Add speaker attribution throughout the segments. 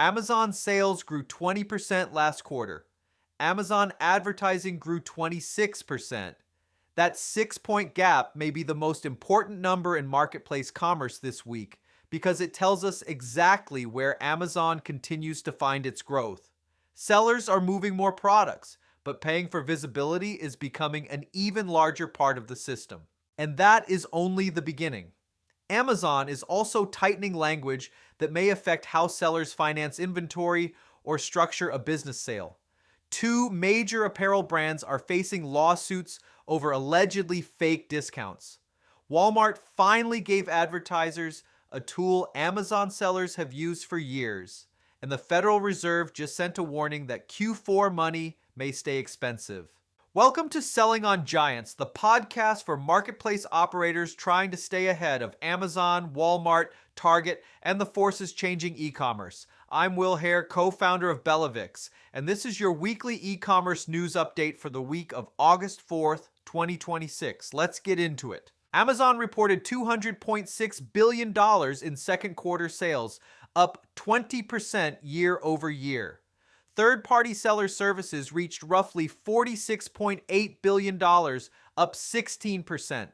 Speaker 1: Amazon sales grew 20% last quarter. Amazon advertising grew 26%. That 6-point gap may be the most important number in marketplace commerce this week because it tells us exactly where Amazon continues to find its growth. Sellers are moving more products, but paying for visibility is becoming an even larger part of the system. And that is only the beginning. Amazon is also tightening language that may affect how sellers finance inventory or structure a business sale. Two major apparel brands are facing lawsuits over allegedly fake discounts. Walmart finally gave advertisers a tool Amazon sellers have used for years, and the Federal Reserve just sent a warning that Q4 money may stay expensive. Welcome to Selling on Giants, the podcast for marketplace operators trying to stay ahead of Amazon, Walmart, Target, and the forces changing e-commerce. I'm Will Hare, co-founder of Bellavix, and this is your weekly e-commerce news update for the week of August 4th, 2026. Let's get into it. Amazon reported $200.6 billion in second quarter sales, up 20% year over year. Third-party seller services reached roughly $46.8 billion, up 16%.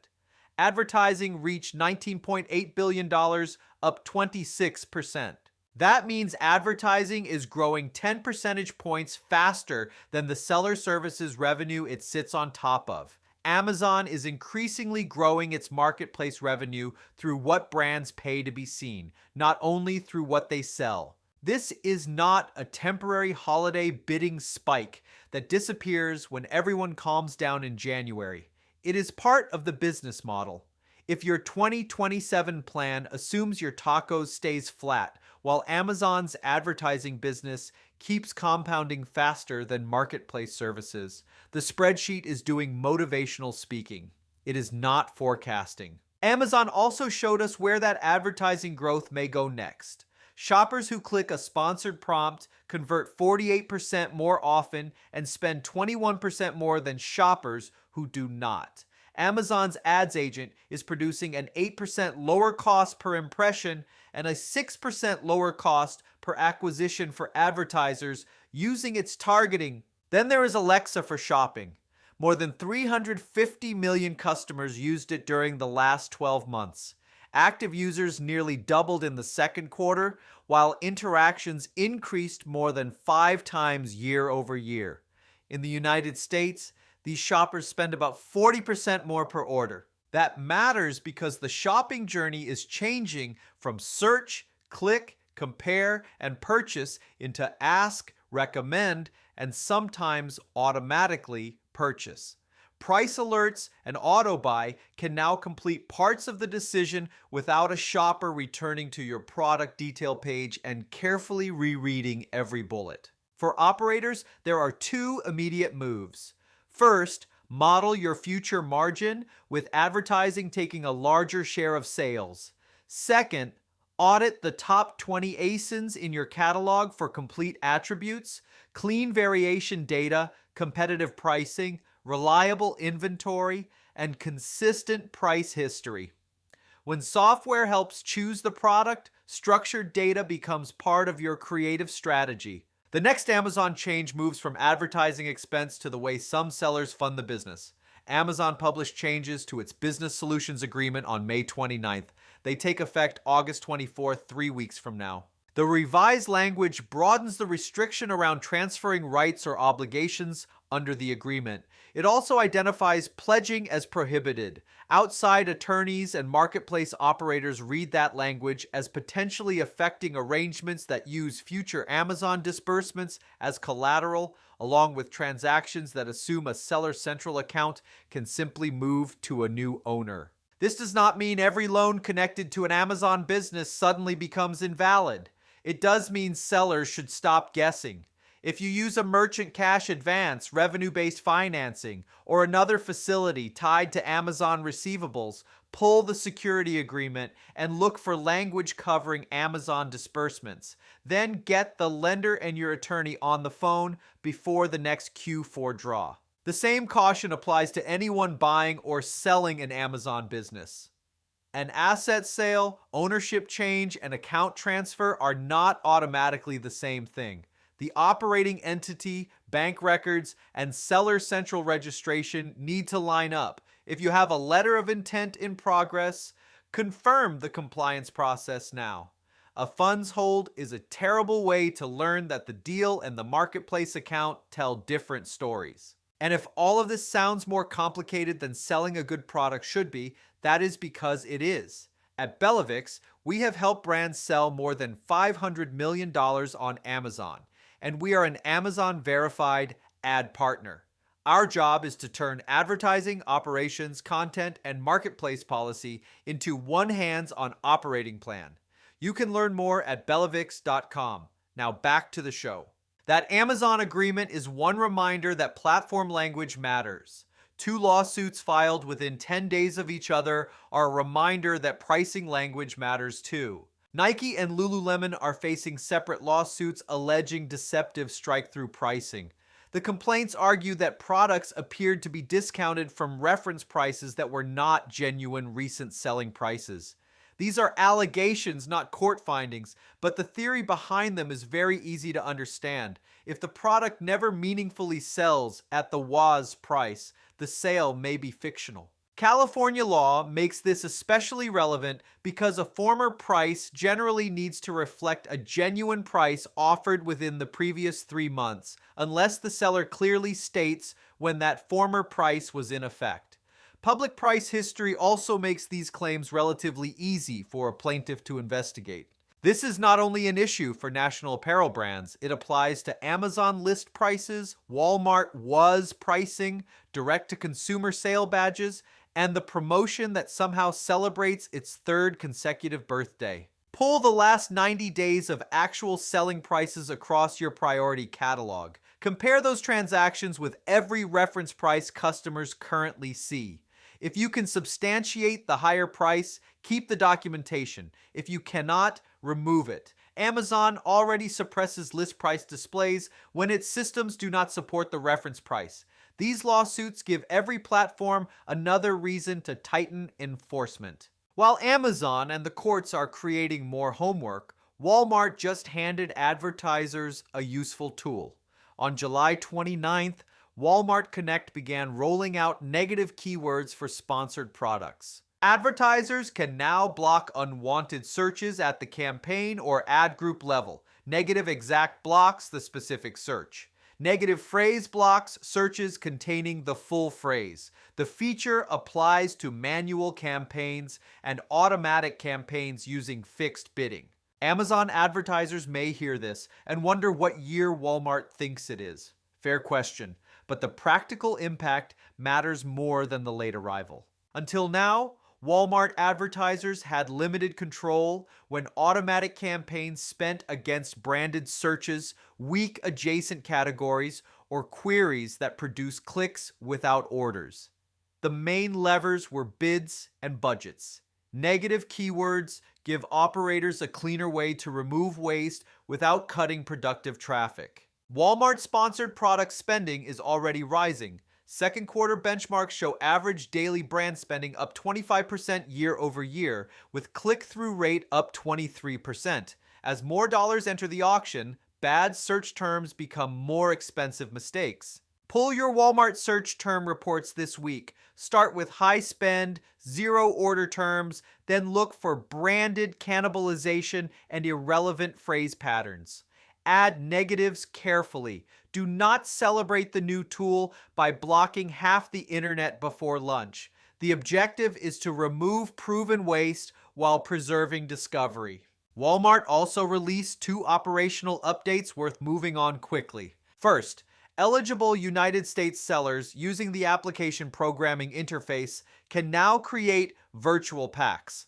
Speaker 1: Advertising reached $19.8 billion, up 26%. That means advertising is growing 10 percentage points faster than the seller services revenue it sits on top of. Amazon is increasingly growing its marketplace revenue through what brands pay to be seen, not only through what they sell. This is not a temporary holiday bidding spike that disappears when everyone calms down in January. It is part of the business model. If your 2027 plan assumes your tacos stays flat, while Amazon's advertising business keeps compounding faster than marketplace services, the spreadsheet is doing motivational speaking. It is not forecasting. Amazon also showed us where that advertising growth may go next. Shoppers who click a sponsored prompt convert 48% more often and spend 21% more than shoppers who do not. Amazon's ads agent is producing an 8% lower cost per impression and a 6% lower cost per acquisition for advertisers using its targeting. Then there is Alexa for shopping. More than 350 million customers used it during the last 12 months. Active users nearly doubled in the second quarter, while interactions increased more than 5 times year over year. In the United States, these shoppers spend about 40% more per order. That matters because the shopping journey is changing from search, click, compare, and purchase into ask, recommend, and sometimes automatically purchase. Price alerts and auto buy can now complete parts of the decision without a shopper returning to your product detail page and carefully rereading every bullet. For operators, there are two immediate moves. First, model your future margin with advertising taking a larger share of sales. Second, audit the top 20 ASINs in your catalog for complete attributes, clean variation data, competitive pricing, reliable inventory, and consistent price history. When software helps choose the product, structured data becomes part of your creative strategy. The next Amazon change moves from advertising expense to the way some sellers fund the business. Amazon published changes to its Business Solutions Agreement on May 29th. They take effect August 24th, 3 weeks from now. The revised language broadens the restriction around transferring rights or obligations under the agreement. It also identifies pledging as prohibited. Outside attorneys and marketplace operators read that language as potentially affecting arrangements that use future Amazon disbursements as collateral, along with transactions that assume a Seller Central account can simply move to a new owner. This does not mean every loan connected to an Amazon business suddenly becomes invalid. It does mean sellers should stop guessing. If you use a merchant cash advance, revenue-based financing, or another facility tied to Amazon receivables, pull the security agreement and look for language covering Amazon disbursements. Then get the lender and your attorney on the phone before the next Q4 draw. The same caution applies to anyone buying or selling an Amazon business. An asset sale, ownership change, and account transfer are not automatically the same thing. The operating entity, bank records, and seller central registration need to line up. If you have a letter of intent in progress, confirm the compliance process now. A funds hold is a terrible way to learn that the deal and the marketplace account tell different stories. And if all of this sounds more complicated than selling a good product should be, that is because it is. At Bellavix, we have helped brands sell more than $500 million on Amazon, and we are an Amazon verified ad partner. Our job is to turn advertising, operations, content, and marketplace policy into one hands-on operating plan. You can learn more at bellavix.com. Now back to the show. That Amazon agreement is one reminder that platform language matters. 2 lawsuits filed within 10 days of each other are a reminder that pricing language matters too. Nike and Lululemon are facing separate lawsuits alleging deceptive strike-through pricing. The complaints argue that products appeared to be discounted from reference prices that were not genuine recent selling prices. These are allegations, not court findings, but the theory behind them is very easy to understand. If the product never meaningfully sells at the WAS price, the sale may be fictional. California law makes this especially relevant because a former price generally needs to reflect a genuine price offered within the previous 3 months, unless the seller clearly states when that former price was in effect. Public price history also makes these claims relatively easy for a plaintiff to investigate. This is not only an issue for national apparel brands, it applies to Amazon list prices, Walmart WAS pricing, direct-to-consumer sale badges, and the promotion that somehow celebrates its 3rd consecutive birthday. Pull the last 90 days of actual selling prices across your priority catalog. Compare those transactions with every reference price customers currently see. If you can substantiate the higher price, keep the documentation. If you cannot, remove it. Amazon already suppresses list price displays when its systems do not support the reference price. These lawsuits give every platform another reason to tighten enforcement. While Amazon and the courts are creating more homework, Walmart just handed advertisers a useful tool. On July 29th, Walmart Connect began rolling out negative keywords for sponsored products. Advertisers can now block unwanted searches at the campaign or ad group level. Negative exact blocks the specific search. Negative phrase blocks searches containing the full phrase. The feature applies to manual campaigns and automatic campaigns using fixed bidding. Amazon advertisers may hear this and wonder what year Walmart thinks it is. Fair question, but the practical impact matters more than the late arrival. Until now, Walmart advertisers had limited control when automatic campaigns spent against branded searches, weak adjacent categories, or queries that produce clicks without orders. The main levers were bids and budgets. Negative keywords give operators a cleaner way to remove waste without cutting productive traffic. Walmart-sponsored product spending is already rising. Second quarter benchmarks show average daily brand spending up 25% year over year, with click-through rate up 23%. As more dollars enter the auction, bad search terms become more expensive mistakes. Pull your Walmart search term reports this week. Start with high spend, 0 order terms, then look for branded cannibalization and irrelevant phrase patterns. Add negatives carefully. Do not celebrate the new tool by blocking half the internet before lunch. The objective is to remove proven waste while preserving discovery. Walmart also released 2 operational updates worth moving on quickly. First, eligible United States sellers using the application programming interface can now create virtual packs.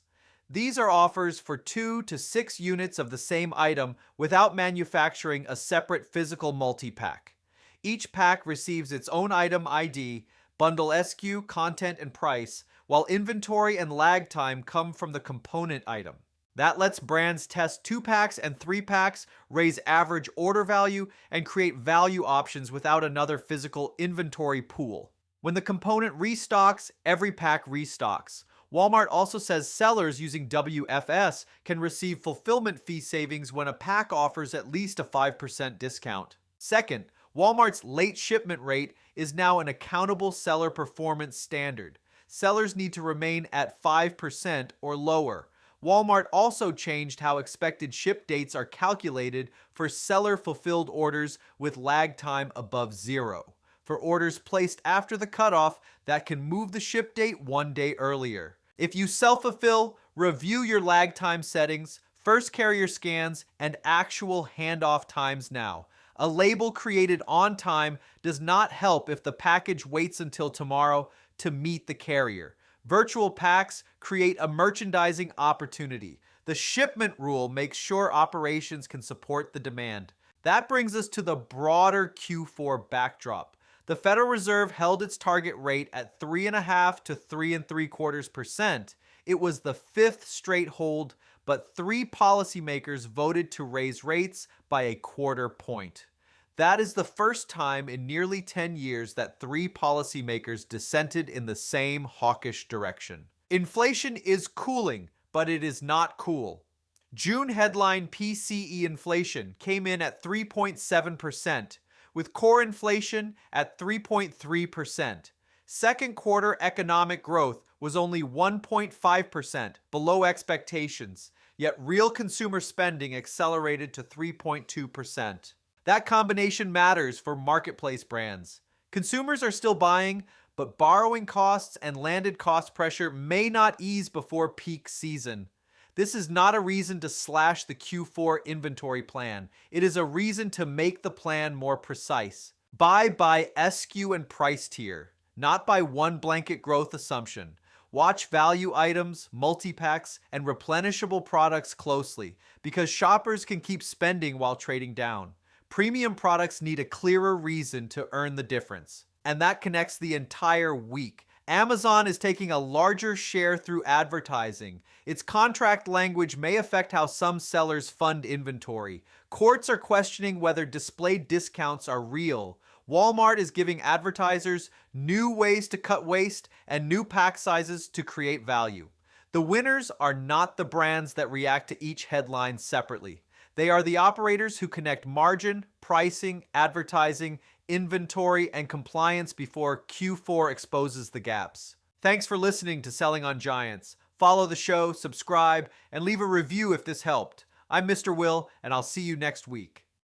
Speaker 1: These are offers for 2 to 6 units of the same item without manufacturing a separate physical multi-pack. Each pack receives its own item ID, bundle SKU, content, and price, while inventory and lag time come from the component item. That lets brands test 2-packs and 3-packs, raise average order value, and create value options without another physical inventory pool. When the component restocks, every pack restocks. Walmart also says sellers using WFS can receive fulfillment fee savings when a pack offers at least a 5% discount. Second, Walmart's late shipment rate is now an accountable seller performance standard. Sellers need to remain at 5% or lower. Walmart also changed how expected ship dates are calculated for seller-fulfilled orders with lag time above 0. For orders placed after the cutoff, that can move the ship date 1 day earlier. If you self-fulfill, review your lag time settings, first carrier scans, and actual handoff times now. A label created on time does not help if the package waits until tomorrow to meet the carrier. Virtual packs create a merchandising opportunity. The shipment rule makes sure operations can support the demand. That brings us to the broader Q4 backdrop. The Federal Reserve held its target rate at 3.5 to 3.75%. It was the fifth straight hold, but 3 policymakers voted to raise rates by a quarter point. That is the first time in nearly 10 years that 3 policymakers dissented in the same hawkish direction. Inflation is cooling, but it is not cool. June headline PCE inflation came in at 3.7%, with core inflation at 3.3%. Second quarter economic growth was only 1.5%, below expectations, yet real consumer spending accelerated to 3.2%. That combination matters for marketplace brands. Consumers are still buying, but borrowing costs and landed cost pressure may not ease before peak season. This is not a reason to slash the Q4 inventory plan. It is a reason to make the plan more precise. Buy by SKU and price tier, not by one blanket growth assumption. Watch value items, multipacks, and replenishable products closely because shoppers can keep spending while trading down. Premium products need a clearer reason to earn the difference, and that connects the entire week. Amazon is taking a larger share through advertising. Its contract language may affect how some sellers fund inventory. Courts are questioning whether displayed discounts are real. Walmart is giving advertisers new ways to cut waste and new pack sizes to create value. The winners are not the brands that react to each headline separately. They are the operators who connect margin, pricing, advertising, inventory, and compliance before Q4 exposes the gaps. Thanks for listening to Selling on Giants. Follow the show, subscribe, and leave a review if this helped. I'm Mr. Will, and I'll see you next week.